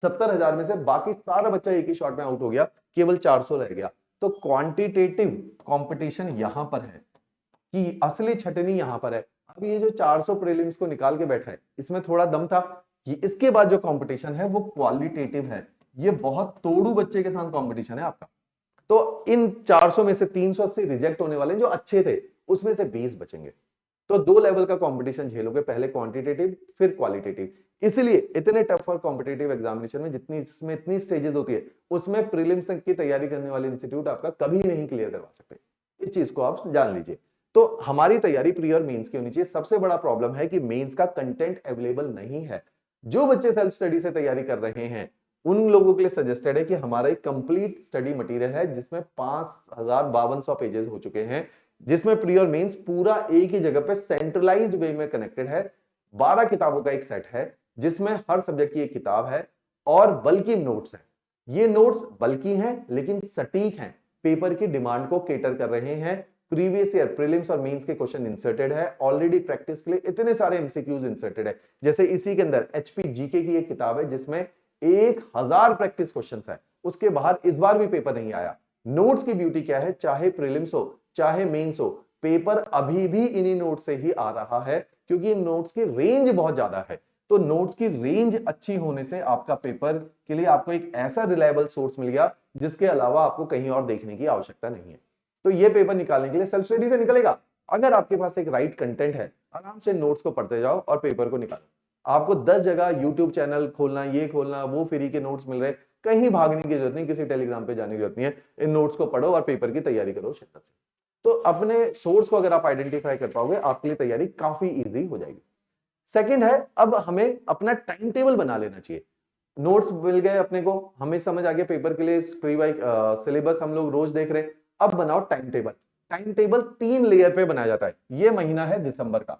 70,000 में से बाकी सारा बच्चा एक ही शॉट में आउट हो गया, केवल 400 रह गया। तो क्वांटिटेटिव कंपटीशन यहां पर है, कि असली छटनी यहां पर है। अब ये जो 400 प्रीलिम्स को निकाल के बैठा है, इसमें थोड़ा दम था कि इसके बाद जो कंपटीशन है वो क्वालिटेटिव है। ये बहुत तोड़ू बच्चे के साथ कंपटीशन है आपका। तो इन 400 में से 380 रिजेक्ट होने वाले जो अच्छे थे, उसमें से 20 बचेंगे। तो 2 लेवल का कंपटीशन झेलोगे, पहले क्वांटिटेटिव फिर क्वालिटेटिव। इसलिए इतने टफ और कॉम्पिटेटिव एग्जामिनेशन में जितनी इसमें इतनी स्टेजेस होती है, उसमें प्रीलिम्स की तैयारी करने वाले इंस्टीट्यूट आपका कभी नहीं क्लियर करवा सकते। इस चीज को आप जान लीजिए। तो हमारी तैयारी प्री और मेंस की होनी चाहिए। सबसे बड़ा प्रॉब्लम है कि मेंस का कंटेंट अवेलेबल नहीं है। जो बच्चे सेल्फ स्टडी से तैयारी कर रहे हैं उन लोगों के लिए सजेस्टेड है कि हमारा एक कंप्लीट स्टडी मटेरियल है जिसमें 5,5200 पेजेस हो चुके हैं, जिसमें प्री और मेंस पूरा एक ही जगह पे सेंट्रलाइज्ड वे में कनेक्टेड है। 12 किताबों का एक सेट है जिसमें हर सब्जेक्ट की एक किताब है और बल्कि नोट्स हैं। ये नोट्स बल्कि हैं लेकिन सटीक हैं, पेपर की डिमांड को केटर कर रहे हैं। प्रीवियस ईयर प्रीलिम्स और मेंस के क्वेश्चन इंसर्टेड है, ऑलरेडी प्रैक्टिस के लिए इतने सारे एमसीक्यूज इंसर्टेड है। जैसे इसी के अंदर एचपी जीके की एक किताब है जिसमें 1000 प्रैक्टिस क्वेश्चंस है, उसके बाहर इस बार भी पेपर नहीं आया। नोट्स की ब्यूटी क्या है, चाहे प्रीलिम्स हो चाहे मेंस हो, पेपर अभी भी इन्हीं नोट्स से ही आ रहा है, क्योंकि इन नोट्स की रेंज बहुत ज्यादा है। तो नोट्स की रेंज अच्छी होने से आपका पेपर के लिए आपको एक ऐसा रिलायबल सोर्स मिल गया जिसके अलावा आपको कहीं और देखने की आवश्यकता नहीं है। तो ये पेपर निकालने के लिए सेल्फ स्टडी से निकलेगा। अगर आपके पास एक राइट कंटेंट है, आराम से नोट्स को पढ़ते जाओ और पेपर को निकालो। आपको 10 जगह यूट्यूब चैनल खोलना, ये खोलना, वो फ्री के नोट्स मिल रहे, कहीं भागने की जरूरत नहीं, किसी टेलीग्राम पे जाने की जरूरत नहीं है। इन नोट्स को पढ़ो और पेपर की तैयारी करो शिद्दत से। तो अपने सोर्स को अगर आप आइडेंटिफाई कर पाओगे, आपके लिए तैयारी काफी इजी हो जाएगी। सेकंड है, अब हमें अपना टाइम टेबल बना लेना चाहिए। नोट्स मिल गए अपने को, हमें समझ आ गया पेपर के लिए प्री वाई सिलेबस हम लोग रोज देख रहे हैं। अब बनाओ time table. Time table 3 layer पे बनाया जाता है। ये महीना है दिसंबर का,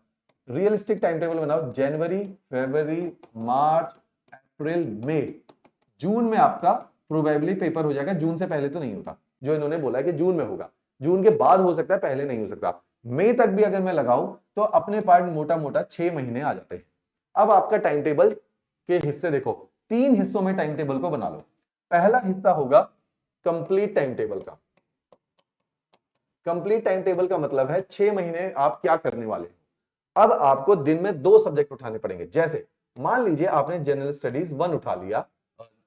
रियलिस्टिक टाइम टेबल बनाओ। जनवरी, फरवरी, मार्च, अप्रैल, मई, जून में आपका प्रोबेबली पेपर हो जाएगा। जून से पहले तो नहीं होता, जो इन्होंने बोला है कि जून में होगा, जून के बाद हो सकता है, पहले नहीं हो सकता। मई तक भी अगर मैं लगाऊं तो अपने पार्ट मोटा मोटा 6 महीने आ जाते हैं। अब आपका टाइम टेबल के हिस्से देखो, 3 हिस्सों में टाइम टेबल को बना लो। पहला हिस्सा होगा कंप्लीट टाइम टेबल का। कंप्लीट टाइम टेबल का मतलब है 6 महीने आप क्या करने वाले। अब आपको दिन में 2 सब्जेक्ट उठाने पड़ेंगे। जैसे मान लीजिए आपने जनरल स्टडीज 1 उठा लिया,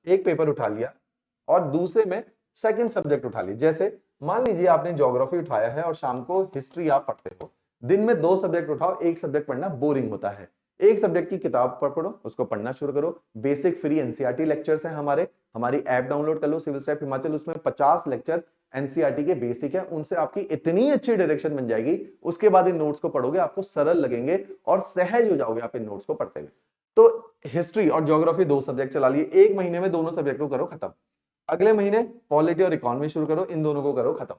एक पेपर उठा लिया, और दूसरे में सेकंड सब्जेक्ट उठा लिया। जैसे मान लीजिए आपने ज्योग्राफी उठाया है और शाम को हिस्ट्री आप पढ़ते हो। दिन में 2 सब्जेक्ट उठाओ, एक सब्जेक्ट पढ़ना बोरिंग होता है, एक सब्जेक्ट की किताब पढ़ो, उसको पढ़ना शुरू करो। बेसिक फ्री एनसीईआरटी लेक्चर्स हैं हमारी ऐप डाउनलोड कर लो सिविल स्टेप हिमाचल, उसमें 50 लेक्चर एनसीईआरटी के बेसिक है, उनसे आपकी इतनी अच्छी डायरेक्शन बन जाएगी। उसके बाद इन नोट्स को पढ़ोगे, आपको सरल लगेंगे और सहज हो जाओगे आप इन नोट्स को पढ़ते हुए। तो हिस्ट्री और ज्योग्राफी 2 सब्जेक्ट चला लिए, एक महीने में दोनों सब्जेक्ट को करो खत्म। अगले महीने पॉलिटी और इकोनॉमी शुरू करो, इन दोनों को करो खत्म।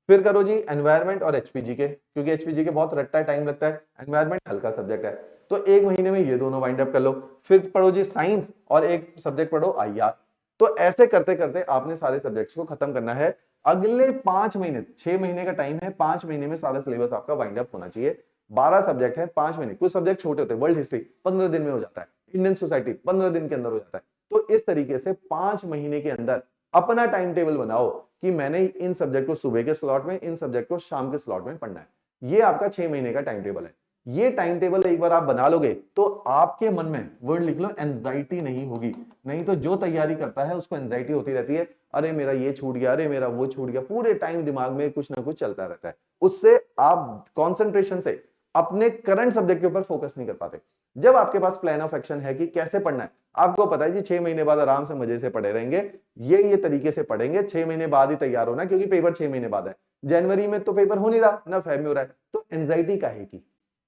फिर करो जी एनवायरमेंट और एचपीजी के, क्योंकि एचपीजी के बहुत रट्टा टाइम लगता है, एनवायरमेंट हल्का सब्जेक्ट है, तो एक महीने में ये दोनों वाइंड अप कर लो। फिर पढ़ो जी साइंस और एक सब्जेक्ट पढ़ो आईआर। तो ऐसे करते करते आपने सारे सब्जेक्ट्स को खत्म करना है। अगले 5 महीने, 6 महीने का टाइम है, 5 महीने में सारा सिलेबस आपका वाइंड अप होना चाहिए। 12 सब्जेक्ट है, 5 महीने। कुछ सब्जेक्ट छोटे होते हैं, वर्ल्ड हिस्ट्री 15 दिन में हो जाता है, इंडियन सोसाइटी 15 दिन के अंदर हो जाता है। तो इस तरीके से 5 महीने के अंदर अपना टाइम टेबल बनाओ कि मैंने इन सब्जेक्ट को सुबह के स्लॉट में, इन सब्जेक्ट को शाम के स्लॉट में पढ़ना है। ये आपका 6 महीने का टाइम टेबल है। ये टाइम टेबल एक बार आप बना लोगे तो आपके मन में वर्ड लिख लो, एंजाइटी नहीं होगी। नहीं तो जो तैयारी करता है उसको एंजाइटी होती रहती है, अरे मेरा ये छूट गया, अरे मेरा वो छूट गया, पूरे टाइम दिमाग में कुछ ना कुछ चलता रहता है। उससे आप कॉन्सेंट्रेशन से अपने करंट सब्जेक्ट के ऊपर फोकस नहीं कर पाते। जब आपके पास प्लान ऑफ एक्शन है कि कैसे पढ़ना है, आपको पता है जी 6 महीने बाद आराम से मजे से पढ़े रहेंगे, ये तरीके से पढ़ेंगे, 6 महीने बाद ही तैयार होना, क्योंकि पेपर 6 महीने बाद है। जनवरी में तो पेपर हो नहीं रहा, ना फेब में हो रहा है, तो एंजाइटी काहे की।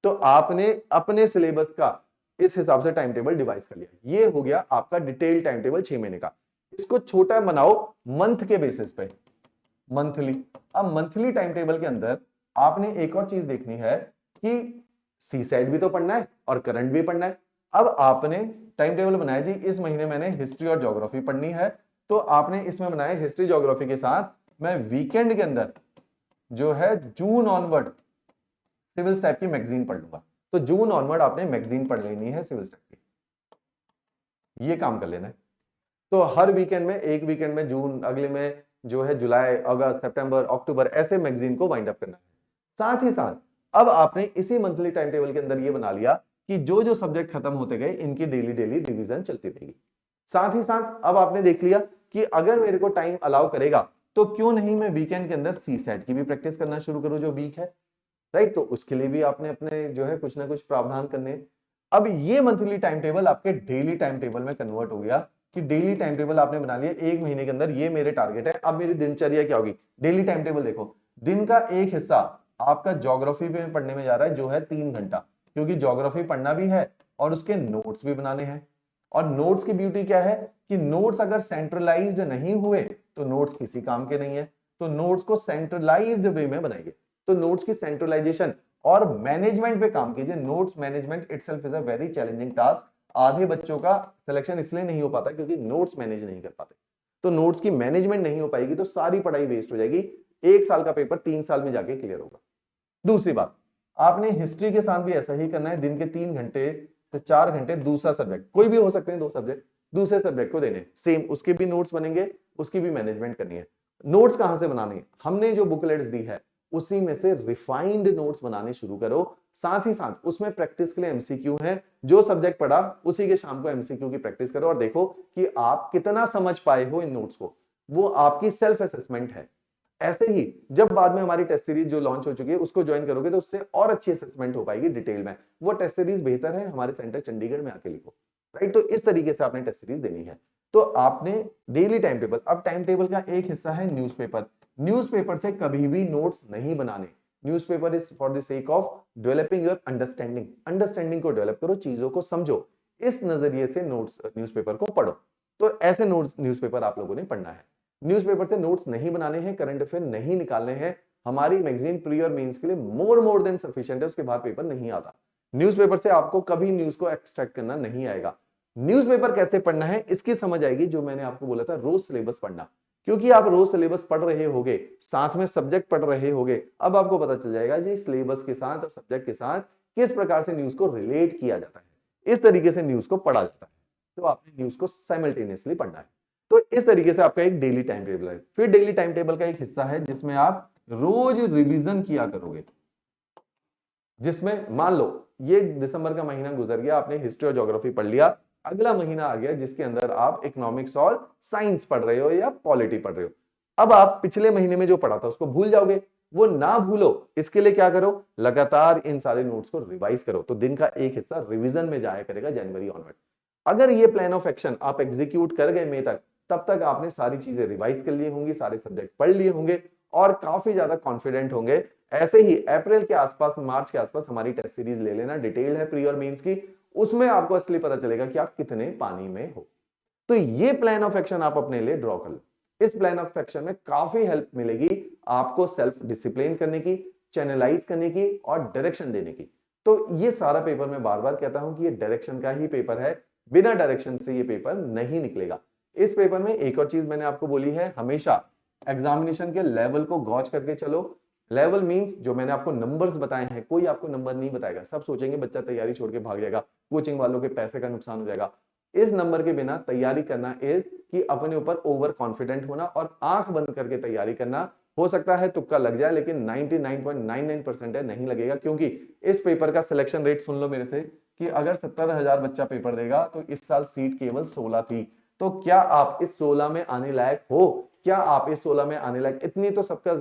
तो आपने अपने सिलेबस का इस हिसाब से टाइम टेबल डिवाइस कर लिया। ये हो गया आपका डिटेल टाइम टेबल 6 महीने का। इसको छोटा बनाओ मंथ के बेसिस पे, मंथली। अब मंथली टाइम टेबल के अंदर आपने एक और चीज देखनी है कि सी सेट भी तो पढ़ना है और करंट भी पढ़ना है। अब आपने टाइम टेबल बनाया जी, इस महीने मैंने हिस्ट्री और ज्योग्राफी पढ़नी है, तो आपने इसमें बनाया हिस्ट्री ज्योग्राफी के साथ मैं वीकेंड के अंदर जो है जून ऑनवर्ड सिविल स्टैट की मैगजीन पढ़ लूंगा। तो जून ऑनवर्ड आपने मैगजीन पढ़ लेनी है सिविल स्टैट की, ये काम कर लेना है। तो हर वीकेंड में, एक वीकेंड में जून, अगले में जो है जुलाई, अगस्त, सितंबर, अक्टूबर, ऐसे मैगजीन को वाइंड अप करना है। साथ ही साथ अब आपने इसी मंथली टाइम टेबल के अंदर ये बना लिया कि जो जो सब्जेक्ट खत्म होते गए इनकी डेली डेली रिवीजन चलती रहेगी। साथ ही साथ अब आपने देख लिया कि अगर मेरे को टाइम अलाउ करेगा तो क्यों नहीं मैं वीकेंड के अंदर सी सेट की भी प्रैक्टिस करना शुरू करूं जो वीक है, राइट। तो उसके लिए भी आपने अपने जो है कुछ ना कुछ प्रावधान करने हैं। अब ये मंथली टाइम टेबल आपके डेली टाइम टेबल में कन्वर्ट हो गया कि डेली टाइम टेबल आपने बना लिया, एक महीने के अंदर ये मेरे टारगेट है। अब मेरी दिनचर्या क्या होगी, डेली टाइम टेबल देखो, दिन का एक हिस्सा आपका ज्योग्राफी में पढ़ने में जा रहा है जो है 3 घंटा, क्योंकि ज्योग्राफी पढ़ना भी है और उसके नोट्स भी बनाने हैं। और नोट्स की ब्यूटी क्या है कि नोट्स अगर सेंट्रलाइज्ड नहीं हुए तो नोट्स किसी काम के नहीं है। तो नोट्स को सेंट्रलाइज्ड वे में बनाइए। तो नोट्स की सेंट्रलाइजेशन और मैनेजमेंट पे काम कीजिए। Notes management itself is a very challenging task. आधे बच्चों का सिलेक्शन इसलिए नहीं हो पाता क्योंकि नोट्स मैनेज नहीं कर पाते। तो नोट्स की मैनेजमेंट नहीं हो पाएगी तो सारी पढ़ाई वेस्ट हो जाएगी। 1 साल का पेपर 3 साल में जाके क्लियर होगा। दूसरी बात, आपने हिस्ट्री के साथ भी ऐसा ही करना है। दिन के 3 घंटे से 4 घंटे दूसरा सब्जेक्ट, कोई भी हो सकते हैं 2 सब्जेक्ट, दूसरे सब्जेक्ट को देने, सेम उसके भी नोट्स बनेंगे, उसकी भी मैनेजमेंट करनी है। नोट्स कहां से बनाने हैं, हमने जो बुकलेट्स दी है उसी में से रिफाइंड नोट्स बनाने शुरू करो। साथ ही साथ उसमें प्रैक्टिस के लिए एमसीक्यू है, जो सब्जेक्ट पढ़ा उसी के शाम को एमसीक्यू की प्रैक्टिस करो और देखो कि आप कितना समझ पाए हो इन नोट्स को। वो आपकी सेल्फ असेसमेंट है। ऐसे ही जब बाद में हमारी टेस्ट सीरीज जो लॉन्च हो चुकी है उसको ज्वाइन करोगे तो उससे और अच्छी असेसमेंट हो पाएगी डिटेल में। वो टेस्ट सीरीज बेहतर है, हमारे सेंटर चंडीगढ़ में आके लिखो, राइट। तो इस तरीके से आपने टेस्ट सीरीज देनी है। तो आपने डेली टाइम टेबल, अब टाइम टेबल का एक हिस्सा है न्यूज़पेपर। न्यूज़पेपर से कभी भी नोट्स नहीं बनाने। Newspaper is for the sake of developing your understanding. Understanding को डेवलप करो, चीजों को समझो, इस नजरिए से नोट्स न्यूज़पेपर को पढ़ो। तो ऐसे नोट्स न्यूज़पेपर आप लोगों ने पढ़ना है। न्यूज़पेपर से नोट्स नहीं बनाने हैं, करंट अफेयर नहीं निकालने हैं। हमारी मैगजीन प्री और मेंस के लिए मोर देन सफिशिएंट है, उसके बाद पेपर नहीं आता। न्यूज़पेपर से आपको कभी न्यूज को एक्सट्रैक्ट करना नहीं आएगा। न्यूज़पेपर कैसे पढ़ना है इसकी समझ आएगी जो मैंने आपको बोला था, रोज सिलेबस पढ़ना। क्योंकि आप रोज सिलेबस पढ़ रहे होगे, साथ में सब्जेक्ट पढ़ रहे होगे, अब आपको पता चल जाएगा जी सिलेबस के साथ और सब्जेक्ट के साथ किस प्रकार से न्यूज को रिलेट किया जाता है। इस तरीके से न्यूज को पढ़ा जाता है। तो आपने न्यूज को साइमल्टेनियसली पढ़ना है। तो इस तरीके से आपका एक डेली टाइम टेबल है। फिर डेली टाइम टेबल का एक हिस्सा है जिसमें आप रोज रिवीजन किया करोगे। जिसमें मान लो ये दिसंबर का महीना गुजर गया, आपने हिस्ट्री और ज्योग्राफी पढ़ लिया, अगला महीना आ गया जिसके अंदर आप इकोनॉमिक्स और साइंस पढ़ रहे हो या पॉलिटी पढ़ रहे हो। अब आप पिछले महीने में जो पढ़ा था उसको भूल जाओगे, वो ना भूलो इसके लिए क्या करो, लगातार इन सारे नोट्स को रिवाइज करो। तो दिन का एक हिस्सा रिवीजन में जाया करेगा जनवरी ऑनवर्ड। अगर ये प्लान ऑफ एक्शन आप एग्जीक्यूट कर गए मई तक, तब तक आपने सारी चीजें रिवाइज कर ली होंगी, सारे सब्जेक्ट पढ़ लिए होंगे और काफी ज्यादा कॉन्फिडेंट होंगे। ऐसे ही अप्रैल के आसपास, मार्च के आसपास हमारी टेस्ट सीरीज ले लेना, डिटेल है प्री और मेंस की, उसमें आपको असली पता चलेगा कि आप कितने पानी में हो। तो ये प्लान ऑफ एक्शन आप अपने लिए ड्रॉ कर लो। इस प्लान ऑफ एक्शन में काफी हेल्प मिलेगी आपको सेल्फ डिसिप्लिन करने की, चैनलाइज करने की और डायरेक्शन देने की। तो ये सारा पेपर मैं बार बार कहता हूं कि ये डायरेक्शन का ही पेपर है, बिना डायरेक्शन से ये पेपर नहीं निकलेगा। इस पेपर में एक और चीज मैंने आपको बोली है, हमेशा एग्जामिनेशन के लेवल को गॉच करके चलो। लेवल मींस जो मैंने आपको नंबर्स बताए हैं, कोई आपको नंबर नहीं बताएगा। सब सोचेंगे बच्चा तैयारी छोड़ के भाग जाएगा, कोचिंग वालों के पैसे का नुकसान हो जाएगा। इस नंबर के बिना तैयारी करना इज कि अपने ऊपर ओवर कॉन्फिडेंट होना और आंख बंद करके तैयारी करना। हो सकता है तुक्का लग जाए, लेकिन 99.99% है नहीं लगेगा, क्योंकि इस पेपर का सिलेक्शन रेट सुन लो मेरे से कि अगर 70,000 बच्चा पेपर देगा तो इस साल सीट केवल 16 थी। तो क्या आप इस 16 में आने लायक हो? क्या आप इस 16 में आने लायक? इतनी तो सबका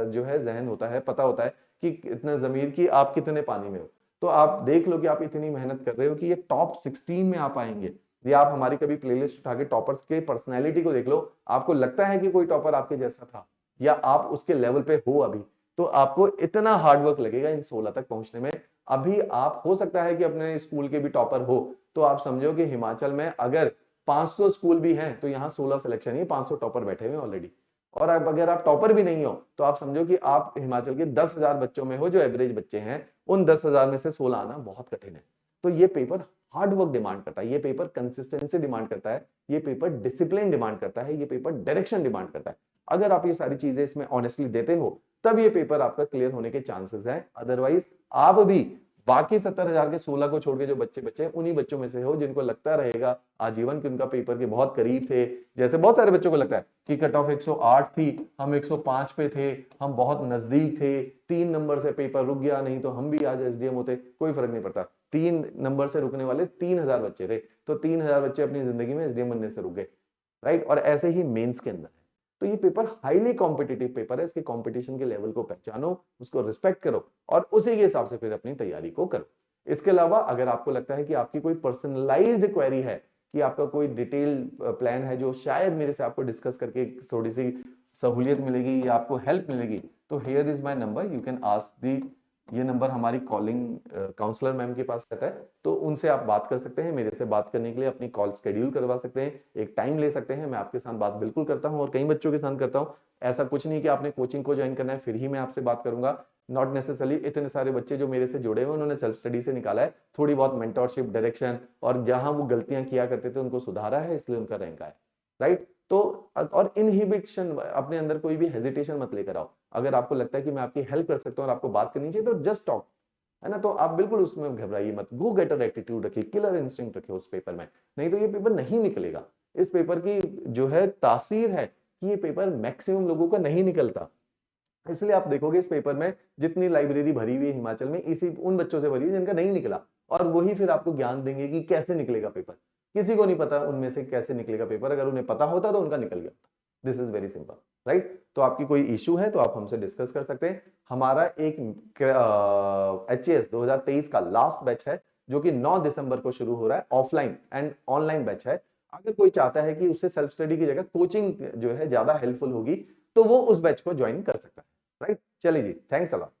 जो है जहन होता है, पता होता है कि इतना जमीर की आप कितने पानी में हो। तो आप देख लो कि आप इतनी मेहनत कर रहे हो कि ये टॉप 16 में आप आएंगे। या आप हमारी कभी प्लेलिस्ट उठा के टॉपर्स के पर्सनैलिटी को देख लो, आपको लगता है कि कोई टॉपर आपके जैसा था या आप उसके लेवल पे हो अभी, तो आपको इतना हार्डवर्क लगेगा इन 16 तक पहुंचने में। अभी आप हो सकता है कि अपने स्कूल के भी टॉपर हो, तो आप समझो कि हिमाचल में अगर 500 स्कूल भी हैं तो यहाँ 16 सिलेक्शन ही 500 टॉपर बैठे हुए ऑलरेडी। और अब अगर आप टॉपर भी नहीं हो तो आप समझो कि आप हिमाचल के 10,000 बच्चों में हो जो एवरेज बच्चे हैं, उन 10,000 में से 16 आना बहुत कठिन है। तो ये पेपर हार्ड वर्क डिमांड करता है, ये पेपर कंसिस्टेंसी डिमांड करता है, ये पेपर डिसिप्लिन डिमांड करता है, ये पेपर डायरेक्शन डिमांड करता है। अगर आप ये सारी चीजें इसमें ऑनेस्टली देते हो तब ये पेपर आपका क्लियर होने के चांसेस हैं। अदरवाइज आप भी बाकी 70,000 के 16 को छोड़ के जो बच्चे बचे उन्हीं बच्चों में से हो जिनको लगता रहेगा आजीवन कि उनका पेपर के बहुत करीब थे। जैसे बहुत सारे बच्चों को लगता है कि कट ऑफ 108 थी, हम 105 पे थे, हम बहुत नजदीक थे, 3 नंबर से पेपर रुक गया, नहीं तो हम भी आज एसडीएम होते। कोई फर्क नहीं पड़ता, 3 नंबर से रुकने वाले 3,000 बच्चे थे, तो 3,000 बच्चे अपनी जिंदगी में एसडीएम बनने से रुक गए, राइट। और ऐसे ही मेंस के अंदर है। तो ये पेपर हाईली कॉम्पिटिटिव पेपर है, इसके कंपटीशन के लेवल को पहचानो, उसको रिस्पेक्ट करो और उसी के हिसाब से फिर अपनी तैयारी को करो। इसके अलावा अगर आपको लगता है कि आपकी कोई पर्सनलाइज्ड क्वेरी है, कि आपका कोई डिटेल प्लान है जो शायद मेरे से आपको डिस्कस करके थोड़ी सी सहूलियत मिलेगी या आपको हेल्प मिलेगी, तो here is my number, you can ask the. ये नंबर हमारी कॉलिंग काउंसलर मैम के पास रहता है, तो उनसे आप बात कर सकते हैं। मेरे से बात करने के लिए अपनी कॉल शेड्यूल करवा सकते हैं, एक टाइम ले सकते हैं। मैं आपके साथ बात बिल्कुल करता हूं और कई बच्चों के साथ करता हूं। ऐसा कुछ नहीं कि आपने कोचिंग को ज्वाइन करना है फिर ही मैं आपसे बात करूंगा, नॉट नेसेसरली। इतने सारे बच्चे जो मेरे से जुड़े हुए उन्होंने सेल्फ स्टडी से निकाला है, थोड़ी बहुत मेंटरशिप, डायरेक्शन, और जहां वो गलतियां किया करते थे उनको सुधारा है, इसलिए उनका रैंक आया, राइट। तो और इनहिबिशन, अपने अंदर कोई भी हेजिटेशन मत लेकर आओ। अगर आपको लगता है कि मैं आपकी हेल्प कर सकता हूं और आपको बात करनी चाहिए तो जस्ट टॉक, है ना। तो आप बिल्कुल उसमें घबराइए मत, गो गेटर एटीट्यूड रखिए, किलर इंस्टिंक्ट रखिए उस पेपर में, नहीं तो ये पेपर नहीं निकलेगा। इस पेपर की जो है तासीर है कि ये पेपर मैक्सिमम लोगों का नहीं निकलता। इसलिए आप देखोगे इस पेपर में जितनी लाइब्रेरी भरी हुई है हिमाचल में, इसी उन बच्चों से भरी है जिनका नहीं निकला, और वही फिर आपको ज्ञान देंगे कि कैसे निकलेगा पेपर। किसी को नहीं पता उनमें से कैसे निकलेगा पेपर, अगर उन्हें पता होता तो उनका निकल गया। This is very simple, right. तो आपकी कोई इश्यू है तो आप हमसे डिस्कस कर सकते हैं। हमारा एक HAS 2023 का लास्ट बैच है जो कि 9 दिसंबर को शुरू हो रहा है, ऑफलाइन एंड ऑनलाइन बैच है। अगर कोई चाहता है कि उससे सेल्फ स्टडी की जगह कोचिंग जो है ज्यादा हेल्पफुल होगी, तो वो उस बैच को ज्वाइन कर सकता है, राइट। चलिए जी, थैंक्स अ लॉट।